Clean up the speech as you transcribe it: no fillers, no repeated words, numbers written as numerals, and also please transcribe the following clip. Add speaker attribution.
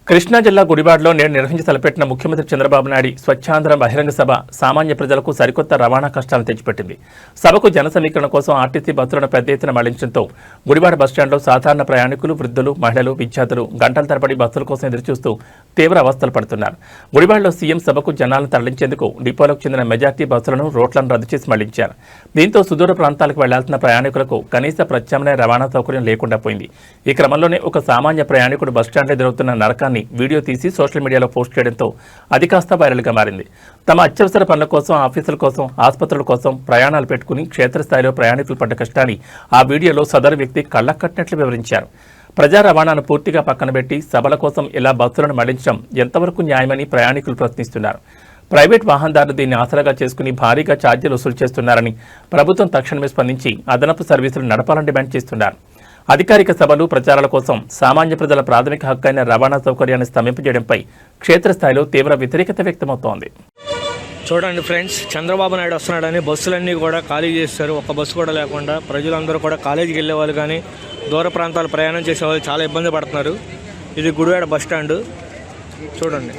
Speaker 1: కృష్ణా జిల్లా గుడివాడలో నేడు నిర్వహించి తలపెట్టిన ముఖ్యమంత్రి చంద్రబాబు నాయుడు స్వచ్ఛాంధ్ర బహిరంగ సభ సామాన్య ప్రజలకు సరికొత్త రవాణా కష్టాలను తెచ్చిపెట్టింది. సభకు జన సమీకరణ కోసం ఆర్టీసీ బస్సులను పెద్ద ఎత్తున మళ్లించడంతో గుడివాడ బస్టాండ్లో సాధారణ ప్రయాణికులు, వృద్ధులు, మహిళలు, విద్యార్థులు గంటల తరబడి బస్సుల కోసం ఎదురుచూస్తూ తీవ్ర అవస్థలు పడుతున్నారు. గుడివాడలో సీఎం సభకు జనాలను తరలించేందుకు డిపోలకు చెందిన మెజార్టీ బస్సులను రోడ్లను రద్దు చేసి మళ్లించారు. దీంతో సుదూర ప్రాంతాలకు వెళ్లాల్సిన ప్రయాణికులకు కనీస ప్రత్యామ్నాయ రవాణా సౌకర్యం లేకుండా పోయింది. ఈ క్రమంలోనే ఒక సామాన్య ప్రయాణికుడు బస్టాండ్లో ఎదురవుతున్న నరకాన్ని వీడియో తీసి సోషల్ మీడియాలో పోస్ట్ చేయడంతో అది కాస్త వైరల్గా మారింది. తమ అత్యవసర పనుల కోసం, ఆఫీసుల కోసం, ఆసుపత్రుల కోసం ప్రయాణాలు పెట్టుకుని క్షేత్రస్థాయిలో ప్రయాణికులు పడ్డ కష్టాన్ని ఆ వీడియోలో సదరు వ్యక్తి కళ్ళకు కట్టినట్లు వివరించారు. ప్రజా రవాణాను పూర్తిగా పక్కన పెట్టి సభల కోసం ఇలా బస్సులను మళ్లించడం ఎంతవరకు న్యాయమని ప్రయాణికులు ప్రశ్నిస్తున్నారు. ప్రైవేట్ వాహనదారులు దీన్ని ఆసరాగా చేసుకుని భారీగా ఛార్జీలు వసూలు చేస్తున్నారని ప్రభుత్వం తక్షణమే స్పందించి అదనపు సర్వీసులు నడపాలని డిమాండ్ చేస్తున్నారు. అధికారిక సభలు, ప్రచారాల కోసం సామాన్య ప్రజల ప్రాథమిక హక్కైన రవాణా సౌకర్యాన్ని స్తంభింపజేయడంపై క్షేత్రస్థాయిలో తీవ్ర వ్యతిరేకత వ్యక్తమవుతోంది.
Speaker 2: చూడండి ఫ్రెండ్స్, చంద్రబాబు నాయుడు వస్తున్నాడని బస్సులన్నీ కూడా ఖాళీ చేస్తారు. ఒక్క బస్సు కూడా లేకుండా ప్రజలందరూ కూడా కాలేజీకి వెళ్ళే వాళ్ళు కానీ దూర ప్రాంతాలు ప్రయాణం చేసే వాళ్ళు చాలా ఇబ్బంది పడుతున్నారు. ఇది గుడివాడ బస్ స్టాండ్ చూడండి.